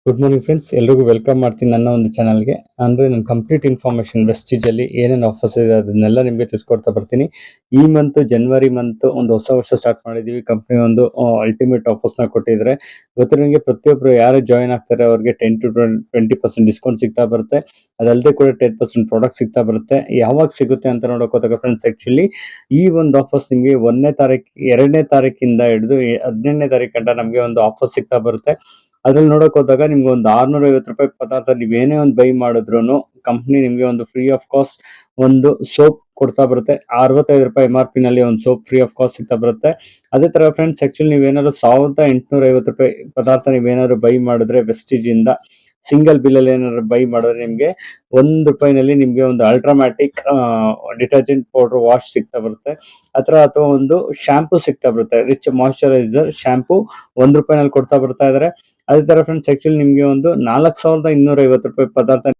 Good morning friends, ಎಲ್ರಿಗೂ welcome ಮಾಡ್ತೀನಿ ನನ್ನ ಒಂದು ಚಾನಲ್ಗೆ. ಅಂದರೆ ನಾನು ಕಂಪ್ಲೀಟ್ ಇನ್ಫಾರ್ಮೇಷನ್ ವೆಸ್ಟೀಜಲ್ಲಿ ಏನೇನು ಆಫರ್ಸ್ ಇದೆ ಅದನ್ನೆಲ್ಲ ನಿಮಗೆ ತಿಳಿಸ್ಕೊಡ್ತಾ ಬರ್ತೀನಿ. ಈ ಜನವರಿ ಮಂತ್ ಒಂದು ಹೊಸ ವರ್ಷ ಸ್ಟಾರ್ಟ್ ಮಾಡಿದ್ದೀವಿ. ಕಂಪ್ನಿ ಒಂದು ಅಲ್ಟಿಮೇಟ್ ಆಫರ್ಸ್ನ ಕೊಟ್ಟಿದ್ದಾರೆ. ಇವತ್ತು ನನಗೆ ಪ್ರತಿಯೊಬ್ಬರು ಯಾರು ಜಾಯ್ನ್ ಆಗ್ತಾರೆ ಅವ್ರಿಗೆ 10 to 20% ಡಿಸ್ಕೌಂಟ್ ಸಿಗ್ತಾ ಬರುತ್ತೆ. ಅದಲ್ಲದೆ ಕೂಡ 10% ಪ್ರಾಡಕ್ಟ್ ಸಿಗ್ತಾ ಬರುತ್ತೆ. ಯಾವಾಗ ಸಿಗುತ್ತೆ ಅಂತ ನೋಡೋಕೆ ಹೋದಾಗ ಫ್ರೆಂಡ್ಸ್, ಆ್ಯಕ್ಚುಲಿ ಈ ಒಂದು ಆಫರ್ಸ್ ನಿಮಗೆ 1ನೇ ತಾರೀಕು 2ನೇ ತಾರೀಕಿಂದ ಹಿಡಿದು 18ನೇ ತಾರೀಕು ಗಂಟ ನಮಗೆ ಒಂದು ಆಫರ್ ಸಿಗ್ತಾ ಬರುತ್ತೆ. ಅದ್ರಲ್ಲಿ ನೋಡಕ್ ಹೋದಾಗ ನಿಮ್ಗೆ ಒಂದು 650 ರೂಪಾಯಿ ಪದಾರ್ಥ ನೀವೇನೇ ಒಂದು ಬೈ ಮಾಡಿದ್ರು ಕಂಪ್ನಿ ನಿಮ್ಗೆ ಒಂದು ಫ್ರೀ ಆಫ್ ಕಾಸ್ಟ್ ಒಂದು ಸೋಪ್ ಕೊಡ್ತಾ ಬರುತ್ತೆ. 65 ರೂಪಾಯಿ MRP ನಲ್ಲಿ ಒಂದು ಸೋಪ್ ಫ್ರೀ ಆಫ್ ಕಾಸ್ಟ್ ಸಿಗ್ತಾ ಬರುತ್ತೆ. ಅದೇ ತರ ಫ್ರೆಂಡ್ಸ್, ಆಕ್ಚುಲಿ ನೀವೇನಾದ್ರು 1850 ರೂಪಾಯಿ ಪದಾರ್ಥ ನೀವೇನಾದ್ರು ಬೈ ಮಾಡಿದ್ರೆ ವೆಸ್ಟೀಜ್ ಇಂದ ಸಿಂಗಲ್ ಬಿಲ್ ಅಲ್ಲಿ ಏನಾದ್ರು ಬೈ ಮಾಡಿದ್ರೆ ನಿಮ್ಗೆ ₹1 ನಿಮ್ಗೆ ಒಂದು ಅಲ್ಟ್ರಾಮ್ಯಾಟಿಕ್ ಡಿಟರ್ಜೆಂಟ್ ಪೌಡರ್ ವಾಶ್ ಸಿಗ್ತಾ ಬರುತ್ತೆ. ಅಥವಾ ಒಂದು ಶಾಂಪೂ ಸಿಗ್ತಾ ಬರುತ್ತೆ. ರಿಚ್ ಮಾಯಿಶ್ಚರೈಸರ್ ಶಾಂಪೂ ₹1 ಕೊಡ್ತಾ ಬರ್ತಾ ಇದಾರೆ. ಅದೇ ತರ ಫ್ರೆಂಡ್ಸ್, ಆಕ್ಚುಲಿ ನಿಮ್ಗೆ ಒಂದು 4250 ರೂಪಾಯಿ ಪದಾರ್ಥ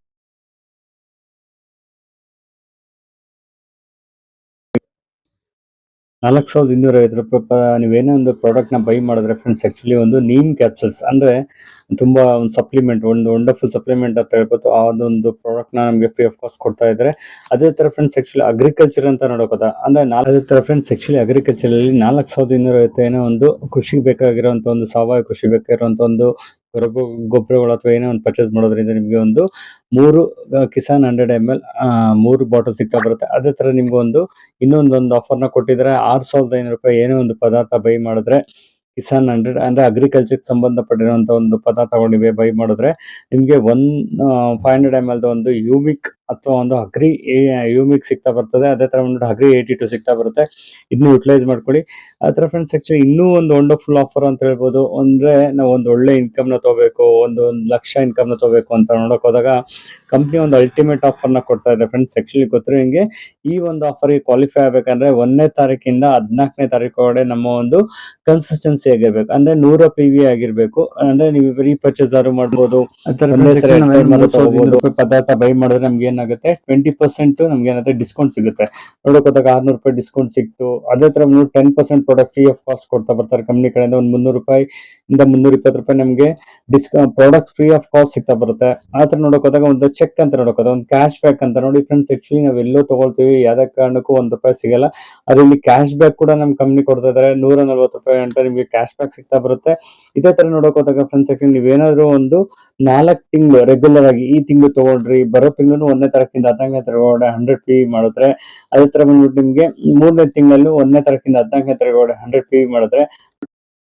4250 ರೂಪಾಯಿ ನೀವೇನೇ ಒಂದು ಪ್ರಾಡಕ್ಟ್ ನ ಬೈ ಮಾಡಿದ್ರೆ ಫ್ರೆಂಡ್ಸ್, ಆಕ್ಚುಲಿ ಒಂದು ನೀಮ್ ಕ್ಯಾಪ್ಸಲ್ಸ್ ಅಂದ್ರೆ ತುಂಬಾ ಒಂದು ಸಪ್ಲಿಮೆಂಟ್, ಒಂದು ವಂಡರ್ಫುಲ್ ಸಪ್ಲಿಮೆಂಟ್ ಅಂತ ಹೇಳ್ಬೋದು. ಆ ಒಂದು ಪ್ರಾಡಕ್ಟ್ ನ ನಮಗೆ ಫ್ರೀ ಆಫ್ ಕಾಸ್ಟ್ ಕೊಡ್ತಾ ಇದ್ದಾರೆ. ಅದೇ ತರ ಫ್ರೆಂಡ್ಸ್, ಆಕ್ಚುಲಿ ಅಗ್ರಿಕಲ್ಚರ್ ಅಂತ ನೋಡೋಕೋದ ಅಂದ್ರೆ ಅದೇ ತರ ಫ್ರೆಂಡ್ಸ್, ಆಕ್ಚುಲಿ ಅಗ್ರಿಕಲ್ಚರ್ ಅಲ್ಲಿ 4250 ಏನೋ ಒಂದು ಕೃಷಿಗೆ ಬೇಕಾಗಿರುವಂತ ಒಂದು ಸಾವಯವ ಕೃಷಿ ಬೇಕಾಗಿರುವಂತ ಒಂದು ಗೊಬ್ಬರಗಳು ಅಥವಾ ಏನೋ ಒಂದು ಪರ್ಚೇಸ್ ಮಾಡೋದ್ರಿಂದ ನಿಮ್ಗೆ ಒಂದು 3 ಕಿಸಾನ್ 100 ml 3 ಬಾಟಲ್ ಸಿಗ್ತಾ ಬರುತ್ತೆ. ಅದೇ ತರ ನಿಮ್ಗೆ ಒಂದು ಇನ್ನೊಂದು ಆಫರ್ ನ ಕೊಟ್ಟಿದ್ದಾರೆ. 6500 ರೂಪಾಯಿ ಏನೇ ಒಂದು ಪದಾರ್ಥ ಬೈ ಮಾಡಿದ್ರೆ ಕಿಸಾನ್ 100 ಅಂದ್ರೆ ಅಗ್ರಿಕಲ್ಚರ್ ಸಂಬಂಧಪಟ್ಟಿರುವಂತ ಒಂದು ಪದಾರ್ಥಗಳು ನೀವೇ ಬೈ ಮಾಡಿದ್ರೆ ನಿಮ್ಗೆ 500 ml ಒಂದು ಯೂಮಿಕ್ ಅಥವಾ ಒಂದು ಯೂಮಿಕ್ ಸಿಗ್ತಾ ಬರ್ತದೆ. ಅದೇ ತರ ಒಂದು ಅಗ್ರಿ 82 ಸಿಗ್ತಾ ಬರುತ್ತೆ. ಇದನ್ನ ಯುಟಿಲೈಸ್ ಮಾಡ್ಕೊಳ್ಳಿ. ಆತರ ಫ್ರೆಂಡ್ಸ್, ಆಕ್ಚುಲಿ ಇನ್ನೂ ಒಂದು ವಂಡರ್ಫುಲ್ ಆಫರ್ ಅಂತ ಹೇಳ್ಬೋದು. ಅಂದ್ರೆ ನಾವು ಒಂದು ಒಳ್ಳೆ ಇನ್ಕಮ್ ನ ತಗೋಬೇಕು, ಒಂದು ಲಕ್ಷ ಇನ್ಕಮ್ ನ ತಗೋಬೇಕು ಅಂತ ನೋಡಕ್ ಹೋದಾಗ ಕಂಪ್ನಿ ಒಂದು ಅಲ್ಟಿಮೇಟ್ ಆಫರ್ ನ ಕೊಡ್ತಾ ಇದೆ ಫ್ರೆಂಡ್ಸ್. ಆಕ್ಚುಲಿ ಗೊತ್ತಿರೋ ಹಿಂಗೆ ಈ ಒಂದು ಆಫರ್ ಗೆ ಕ್ವಾಲಿಫೈ ಆಗ್ಬೇಕಂದ್ರೆ 1ನೇ ತಾರೀಕಿಂದ 14ನೇ ತಾರೀಕು ಒಳಗಡೆ ನಮ್ಮ ಒಂದು ಕನ್ಸಿಸ್ಟೆನ್ಸಿ ಆಗಿರ್ಬೇಕು. ಅಂದ್ರೆ 100 PV ಆಗಿರ್ಬೇಕು. ಅಂದ್ರೆ ನೀವು ರೀಪರ್ಚೇಸ್ ಮಾಡ್ಬೋದು. ಪದಾರ್ಥ ಬೈ ಮಾಡಿದ್ರೆ ನಮ್ಗೆ ಏನಾಗುತ್ತೆ 20% ನಮ್ಗೆ ಏನಾಗುತ್ತೆ ಡಿಸ್ಕೌಂಟ್ ಸಿಗುತ್ತೆ. ನೋಡಕ್ ಹೋದಾಗ 600 ರೂಪಾಯಿ ಡಿಸ್ಕೌಂಟ್ ಸಿಕ್ತು. ಅದೇ ತರ 10% ಪ್ರಾಡಕ್ಟ್ ಫ್ರೀ ಆಫ್ ಕಾಸ್ಟ್ ಕೊಡ್ತಾ ಬರ್ತಾರೆ ಕಂಪ್ನಿ ಕಡೆಯಿಂದ. ಒಂದು 300 ರೂಪಾಯಿ ಇಂದ 320 ರೂಪಾಯಿ ನಮಗೆ ಪ್ರಾಡಕ್ಟ್ ಫ್ರೀ ಆಫ್ ಕಾಸ್ಟ್ ಸಿಗ್ತಾ ಬರುತ್ತೆ. ಆತರ ನೋಡಕ್ ಹೋದಾಗ ಒಂದು ಚೆಕ್ ಅಂತ ನೋಡಕ್ ಹೋದಾಗ ಒಂದು ಕ್ಯಾಶ್ ಬ್ಯಾಕ್ ಅಂತ ನೋಡಿ ಫ್ರೆಂಡ್ಸ್, ಆಕ್ಚುಲಿ ನಾವ್ ಎಲ್ಲೋ ತಗೊಳ್ತೀವಿ ಯಾವ್ದೇ ಕಾರಣಕ್ಕೂ ₹1 ಸಿಗಲ್ಲ. ಅದ್ರಲ್ಲಿ ಕ್ಯಾಶ್ ಬ್ಯಾಕ್ ಕೂಡ ನಮ್ ಕಂಪ್ನಿ ಕೊಡ್ತಾ ಇದಾರೆ. 140 ರೂಪಾಯಿ ಅಂತ ನಿಮ್ಗೆ ಕ್ಯಾಶ್ ಬ್ಯಾಕ್ ಸಿಗ್ತಾ ಬರುತ್ತೆ. ಇದೇ ತರ ನೋಡಕ್ ಹೋದಾಗ ಫ್ರೆಂಡ್ಸ್, ಆಕ್ಚುಲಿ ನೀವೇನಾದ್ರೂ ಒಂದು 4 ತಿಂಗಳು ರೆಗ್ಯುಲರ್ ಆಗಿ ಈ ತಿಂಗಳು ತಗೊಂಡ್ರಿ, ಬರೋ ತಿಂಗಳು 1ನೇ ತಾರೀಕಿಂದ 14ನೇ ತಾರೀಕು 100 PV ಮಾಡಿದ್ರೆ, ಅದೇ ತರ ಬಂದ್ಬಿಟ್ಟು ನಿಮ್ಗೆ 3ನೇ ತಿಂಗಳಲ್ಲೂ 1ನೇ ತಾರೀಕಿಂದ 14ನೇ ತಾರೀಕು 100 PV ಮಾಡಿದ್ರೆ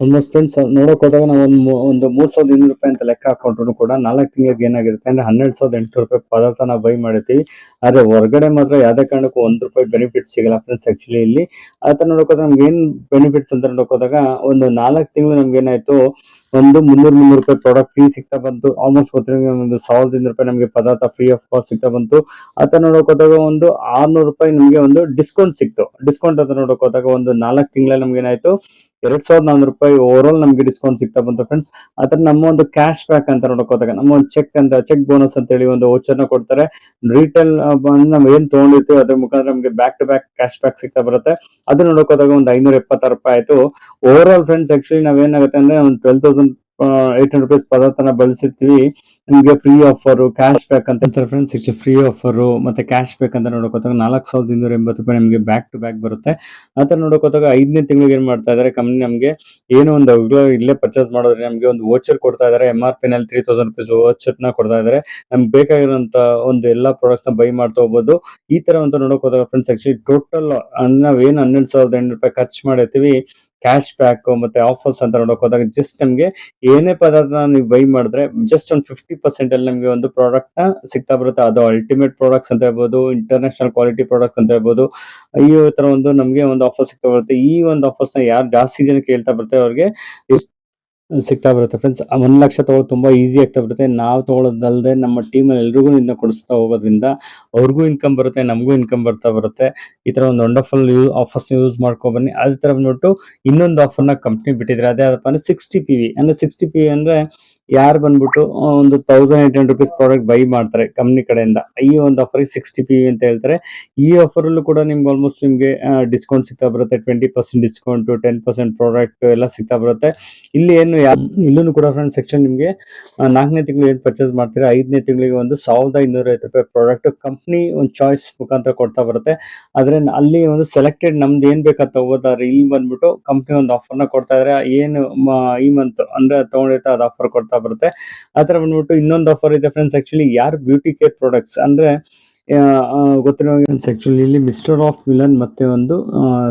ಆಲ್ಮೋಸ್ಟ್ ಫ್ರೆಂಡ್ಸ್ ನೋಡಕ್ ಹೋದಾಗ ನಾವು ಒಂದು 3200 ರೂಪಾಯಿ ಅಂತ ಲೆಕ್ಕ ಹಾಕೊಂಡ್ರು ಕೂಡ 4 ತಿಂಗಳಿಗೆ ಏನಾಗಿರುತ್ತೆ ಅಂದ್ರೆ 12800 ರೂಪಾಯಿ ಪದಾರ್ಥ ನಾವು ಬೈ ಮಾಡಿರ್ತೀವಿ. ಆದ್ರೆ ಹೊರಗಡೆ ಮಾತ್ರ ಯಾವ್ದೇ ಕಾರಣಕ್ಕೂ ₹1 ಬೆನಿಫಿಟ್ ಸಿಗಲ್ಲ ಫ್ರೆಂಡ್ಸ್. ಆಕ್ಚುಲಿ ಇಲ್ಲಿ ಆತರ ನೋಡಕ್ ಹೋದಾಗ ನಮ್ಗೆ ಏನ್ ಬೆನಿಫಿಟ್ಸ್ ಅಂತ ನೋಡಕ್ ಹೋದಾಗ ಒಂದು 4 ತಿಂಗಳು ನಮ್ಗೆ ಏನಾಯ್ತು, ಒಂದು 300 ರೂಪಾಯಿ ಪ್ರಾಡಕ್ಟ್ ಫ್ರೀ ಸಿಗ್ತಾ ಬಂತು. ಆಲ್ಮೋಸ್ಟ್ ಗೊತ್ತಿರೋ ಒಂದು 1200 ರೂಪಾಯಿ ನಮಗೆ ಪದಾರ್ಥ ಫ್ರೀ ಆಫ್ ಕಾಸ್ಟ್ ಸಿಗ್ತಾ ಬಂತು. ಆತರ ನೋಡಕ್ ಹೋದಾಗ ಒಂದು 600 ರೂಪಾಯಿ ನಮಗೆ ಒಂದು ಡಿಸ್ಕೌಂಟ್ ಸಿಕ್ತು. ಡಿಸ್ಕೌಂಟ್ ಅಂತ ನೋಡಕ್ ಹೋದಾಗ ಒಂದು 4 ತಿಂಗಳಲ್ಲಿ ನಮ್ಗೆ ಏನಾಯ್ತು 2400 ರೂಪಾಯಿ ಓವರ್ ಆಲ್ ನಮ್ಗೆ ಡಿಸ್ಕೌಂಟ್ ಸಿಗ್ತಾ ಬಂತು ಫ್ರೆಂಡ್ಸ್. ಆತರ ನಮ್ಮ ಒಂದು ಕ್ಯಾಶ್ ಬ್ಯಾಕ್ ಅಂತ ನೋಡಕ್ ಹೋದಾಗ ನಮ್ಮ ಒಂದು ಚೆಕ್ ಬೋನಸ್ ಅಂತ ಹೇಳಿ ಒಂದು ವೋಚರ್ ನ ಕೊಡ್ತಾರೆ. ರಿಟೇಲ್ ನಾವ್ ಏನ್ ತಗೊಂಡಿರ್ತೀವಿ ಅದ್ರ ಮುಖಾಂತರ ನಮ್ಗೆ back to back cash back ಸಿಗ್ತಾ ಬರುತ್ತೆ. ಅದು ನೋಡಕ್ ಹೋದಾಗ ಒಂದು 576 ರೂಪಾಯಿ ಆಯ್ತು ಓವರ್ ಆಲ್ ಫ್ರೆಂಡ್ಸ್. ಆಕ್ಚುಲಿ ನಾವೇನಾಗುತ್ತೆ ಅಂದ್ರೆ ಒಂದು 12,800 ರೂಪಾಯಿ ಪದಾರ್ಥನ ಬಳಸಿರ್ತೀವಿ, ನಿಮ್ಗೆ ಫ್ರೀ ಆಫರ್ ಕ್ಯಾಶ್ ಬ್ಯಾಕ್ ಅಂತ ಫ್ರೆಂಡ್ಸ್. ಫ್ರೀ ಆಫರ್ ಮತ್ತೆ ಕ್ಯಾಶ್ ಬ್ಯಾಕ್ ಅಂತ ನೋಡಕೋತಾಗ 4280 ರೂಪಾಯಿ ನಮಗೆ ಬ್ಯಾಕ್ ಟು ಬ್ಯಾಕ್ ಬರುತ್ತೆ. ಆತರ ನೋಡಕೋತಾಗ 5ನೇ ತಿಂಗಳಿಗೆ ಏನ್ ಮಾಡ್ತಾ ಇದಾರೆ ಕಂಪ್ನಿ, ನಮಗೆ ಏನೋ ಒಂದು ಇಲ್ಲೇ ಪರ್ಚೇಸ್ ಮಾಡೋದ್ರೆ ನಮಗೆ ಒಂದು ವೋಚರ್ ಕೊಡ್ತಾ ಇದಾರೆ. MRP ನಲ್ಲಿ 3000 ರೂಪೀಸ್ ವೋಚರ್ ನ ಕೊಡ್ತಾ ಇದಾರೆ. ನಮ್ಗೆ ಬೇಕಾಗಿರುವಂತ ಒಂದು ಎಲ್ಲಾ ಪ್ರಾಡಕ್ಟ್ಸ್ ನ ಬೈ ಮಾಡ್ತಾ ಹೋಗ್ಬೋದು. ಈ ತರ ಅಂತ ನೋಡಕ್ ಹೋದಾಗ ಫ್ರೆಂಡ್ಸ್, ಆಕ್ಚುಲಿ ಟೋಟಲ್ ನಾವೇನು 12800 ರೂಪಾಯಿ ಖರ್ಚು ಮಾಡಿರ್ತೀವಿ, ಕ್ಯಾಶ್ ಬ್ಯಾಕ್ ಮತ್ತೆ ಆಫರ್ಸ್ ಅಂತ ನೋಡಕ್ ಹೋದಾಗ ಜಸ್ಟ್ ನಮ್ಗೆ ಏನೇ ಪದಾರ್ಥ ನೀವು ಬೈ ಮಾಡಿದ್ರೆ ಜಸ್ಟ್ ಒಂದು 50% ಅಲ್ಲಿ ನಮಗೆ ಒಂದು ಪ್ರಾಡಕ್ಟ್ ನ ಸಿಗ್ತಾ ಬರುತ್ತೆ. ಅದು ಅಲ್ಟಿಮೇಟ್ ಪ್ರಾಡಕ್ಟ್ಸ್ ಅಂತ ಹೇಳ್ಬೋದು, ಇಂಟರ್ನ್ಯಾಷನಲ್ ಕ್ವಾಲಿಟಿ ಪ್ರಾಡಕ್ಟ್ಸ್ ಅಂತ ಹೇಳ್ಬೋದು. ಈ ತರ ಒಂದು ನಮಗೆ ಒಂದು ಆಫರ್ ಸಿಗ್ತಾ ಬರುತ್ತೆ. ಈ ಒಂದು ಆಫರ್ಸ್ ನ ಯಾರು ಜಾಸ್ತಿ ಜನ ಕೇಳ್ತಾ ಬರ್ತಾರೆ ಅವ್ರಿಗೆ ಸಿಗ್ತಾ ಬರುತ್ತೆ ಫ್ರೆಂಡ್ಸ್. 1 ಲಕ್ಷ ತಗೊಳ್ಳೋದು ತುಂಬಾ ಈಸಿ ಆಗ್ತಾ ಬರುತ್ತೆ. ನಾವು ತಗೊಳ್ಳೋದಲ್ಲದೆ ನಮ್ಮ ಟೀಮ್ ಅಲ್ಲಿ ಎಲ್ರಿಗೂ ಇದನ್ನ ಕೊಡಿಸ್ತಾ ಹೋಗೋದ್ರಿಂದ ಅವ್ರಿಗೂ ಇನ್ಕಮ್ ಬರುತ್ತೆ, ನಮಗೂ ಇನ್ಕಮ್ ಬರ್ತಾ ಬರುತ್ತೆ. ಈ ತರ ಒಂದು ವಂಡರ್ಫುಲ್ ಆಫರ್ಸ್ ಯೂಸ್ ಮಾಡ್ಕೊ ಬನ್ನಿ. ಅದೇ ತರ ಬಂದ್ಬಿಟ್ಟು ಇನ್ನೊಂದು ಆಫರ್ ನ ಕಂಪ್ನಿ ಬಿಟ್ಟಿದ್ರೆ, ಅದೇ ಯಾವ್ದಪ್ಪ ಅಂದ್ರೆ 60 PV ಅಂದ್ರೆ 60 PV ಅಂದ್ರೆ ಯಾರು ಬಂದ್ಬಿಟ್ಟು ಒಂದು 1800 ರುಪೀಸ್ ಪ್ರಾಡಕ್ಟ್ ಬೈ ಮಾಡ್ತಾರೆ ಕಂಪ್ನಿ ಕಡೆಯಿಂದ, ಈ ಒಂದು ಆಫರ್ಗೆ 60 PV ಅಂತ ಹೇಳ್ತಾರೆ. ಈ ಆಫರಲ್ಲೂ ಕೂಡ ನಿಮ್ಗೆ ಆಲ್ಮೋಸ್ಟ್ ನಿಮಗೆ ಡಿಸ್ಕೌಂಟ್ ಸಿಗ್ತಾ ಬರುತ್ತೆ. 20% ಡಿಸ್ಕೌಂಟು, 10% ಪ್ರಾಡಕ್ಟ್ ಎಲ್ಲ ಸಿಗ್ತಾ ಬರುತ್ತೆ. ಇಲ್ಲಿ ಏನು ಇಲ್ಲೂ ಕೂಡ ಫ್ರೆಂಡ್ಸ್ ಸೆಕ್ಷನ್ ನಿಮಗೆ 4ನೇ ತಿಂಗಳು ಏನು ಪರ್ಚೇಸ್ ಮಾಡ್ತೀರಾ 5ನೇ ತಿಂಗಳಿಗೆ ಒಂದು 1250 ರೂಪಾಯಿ ಪ್ರಾಡಕ್ಟ್ ಕಂಪ್ನಿ ಒಂದು ಚಾಯ್ಸ್ ಮುಖಾಂತರ ಕೊಡ್ತಾ ಬರುತ್ತೆ. ಆದ್ರೆ ಅಲ್ಲಿ ಒಂದು ಸೆಲೆಕ್ಟೆಡ್ ನಮ್ದು ಏನ್ ಬೇಕಾದ ತಗೋತಾರೆ. ಇಲ್ಲಿ ಬಂದ್ಬಿಟ್ಟು ಕಂಪ್ನಿ ಒಂದು ಆಫರ್ನ ಕೊಡ್ತಾ ಇದಾರೆ. ಏನು ಈ ಮಂತ್ ಅಂದ್ರೆ ತಗೊಂಡಿರ್ತಾರೆ ಅದು ಆಫರ್ ಕೊಡ್ತಾ ಬರುತ್ತೆ. ಆ ತರ ಬಂದ್ಬಿಟ್ಟು ಇನ್ನೊಂದು ಆಫರ್ ಇದೆ ಫ್ರೆಂಡ್ಸ್. ಆಕ್ಚುಲಿ ಯಾರು ಬ್ಯೂಟಿ ಕೇರ್ ಪ್ರಾಡಕ್ಟ್ಸ್ ಅಂದ್ರೆ ಗೊತ್ತಿರೋ ಆಕ್ಚುಲಿ ಇಲ್ಲಿ ಮಿಸ್ಟರ್ ಆಫ್ ವಿಲನ್ ಮತ್ತೆ ಒಂದು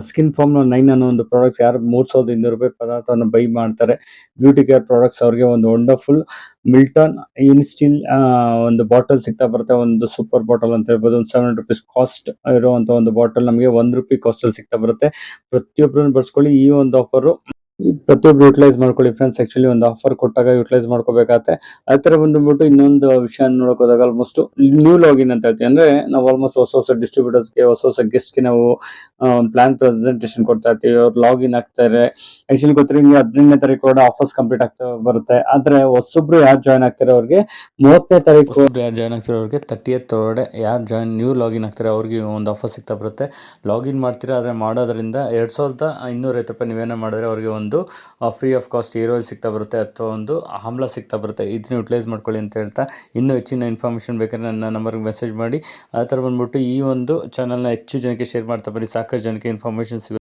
ಸ್ಕಿನ್ ಫಾರ್ಮ್ 9 ಅನ್ನೋ ಒಂದು ಪ್ರಾಡಕ್ಟ್ಸ್ ಯಾರು 3200 ರೂಪಾಯಿ ಪದಾರ್ಥವನ್ನು ಬೈ ಮಾಡ್ತಾರೆ ಬ್ಯೂಟಿ ಕೇರ್ ಪ್ರಾಡಕ್ಟ್ಸ್, ಅವ್ರಿಗೆ ಒಂದು ವಂಡರ್ಫುಲ್ ಮಿಲ್ಟನ್ ಇನ್ಸ್ಟಿಲ್ ಒಂದು ಬಾಟಲ್ ಸಿಗ್ತಾ ಬರುತ್ತೆ. ಒಂದು ಸೂಪರ್ ಬಾಟಲ್ ಅಂತ ಹೇಳ್ಬೋದು. ಒಂದು 700 ರುಪೀಸ್ ಕಾಸ್ಟ್ ಇರುವಂತ ಒಂದು ಬಾಟಲ್ ನಮಗೆ 1 ರೂಪಾಯಿ ಕಾಸ್ಟ್ ಅಲ್ಲಿ ಸಿಗ್ತಾ ಬರುತ್ತೆ. ಪ್ರತಿಯೊಬ್ಬರನ್ನು ಬಳಸ್ಕೊಳ್ಳಿ ಈ ಒಂದು ಆಫರ್. ಪ್ರತಿಯೊಬ್ರು ಯುಟಿಲೈಸ್ ಮಾಡ್ಕೊಳ್ಳಿ ಫ್ರೆಂಡ್ಸ್. ಆಕ್ಚುಲಿ ಒಂದು ಆಫರ್ ಕೊಟ್ಟಾಗ ಯುಟಿಲೈಸ್ ಮಾಡ್ಕೋಬೇಕಾಗತ್ತೆ. ಆ ತರ ಬಂದ್ಬಿಟ್ಟು ಇನ್ನೊಂದು ವಿಷಯ ನೋಡಕ್ ಹೋದಾಗ ಆಲ್ಮೋಸ್ಟ್ ನ್ಯೂ ಲಾಗಿನ್ ಅಂತ ಹೇಳ್ತೀವಿ. ಅಂದ್ರೆ ನಾವು ಆಲ್ಮೋಸ್ಟ್ ಹೊಸ ಡಿಸ್ಟ್ರಿಬ್ಯೂಟರ್ಸ್ಗೆ ಹೊಸ ಗೆಸ್ಟ್ಗೆ ನಾವು ಒಂದು ಪ್ಲಾನ್ ಪ್ರೆಸೆಂಟೇಷನ್ ಕೊಡ್ತಾ ಇರ್ತೀವಿ. ಅವ್ರು ಲಾಗಿನ್ ಆಗ್ತಾರೆ. ಆಕ್ಚುಲಿ ಗೊತ್ತಿರೋ 15ನೇ ತಾರೀಕು ಕೂಡ ಆಫರ್ಸ್ ಕಂಪ್ಲೀಟ್ ಆಗ್ತಾ ಬರುತ್ತೆ. ಆದ್ರೆ ಹೊಸೊಬ್ರು ಯಾರು ಜಾಯ್ನ್ ಆಗ್ತಾರೆ ಅವ್ರಿಗೆ 30ನೇ ತಾರೀಕು ಯಾರು ಜಾಯ್ನ್ ಆಗ್ತಾರೆ ಅವ್ರಿಗೆ 30th ಒಳಗಡೆ ಯಾರು ನ್ಯೂ ಲಾಗಿನ್ ಆಗ್ತಾರೆ ಅವ್ರಿಗೆ ಒಂದು ಆಫರ್ ಸಿಗ್ತಾ ಬರುತ್ತೆ. ಲಾಗಿನ್ ಮಾಡ್ತೀರಾ ಆದ್ರೆ ಮಾಡೋದ್ರಿಂದ 2250 ರೂಪಾಯಿ ನೀವೇನೋ ಮಾಡಿದ್ರೆ ಅವ್ರಿಗೆ ಒಂದು free of cost air oil ಸಿಗ್ತಾ ಬರುತ್ತೆ ಅಥವಾ ಒಂದು ಆಮ್ಲ ಸಿಗ್ತಾ ಬರುತ್ತೆ. ಇದನ್ನ ಯುಟಿಲೈಸ್ ಮಾಡ್ಕೊಳ್ಳಿ ಅಂತ ಹೇಳ್ತಾ, ಇನ್ನೂ ಹೆಚ್ಚಿನ ಇನ್ಫಾರ್ಮೇಷನ್ ಬೇಕಾದ್ರೆ ನನ್ನ ನಂಬರ್ಗೆ ಮೆಸೇಜ್ ಮಾಡಿ. ಆ ಥರ ಬಂದ್ಬಿಟ್ಟು ಈ ಒಂದು ಚಾನಲ್ನ ಹೆಚ್ಚು ಜನಕ್ಕೆ ಶೇರ್ ಮಾಡ್ತಾ ಬನ್ನಿ. ಸಾಕಷ್ಟು ಜನಕ್ಕೆ ಇನ್ಫಾರ್ಮೇಷನ್ ಸಿಗುತ್ತೆ.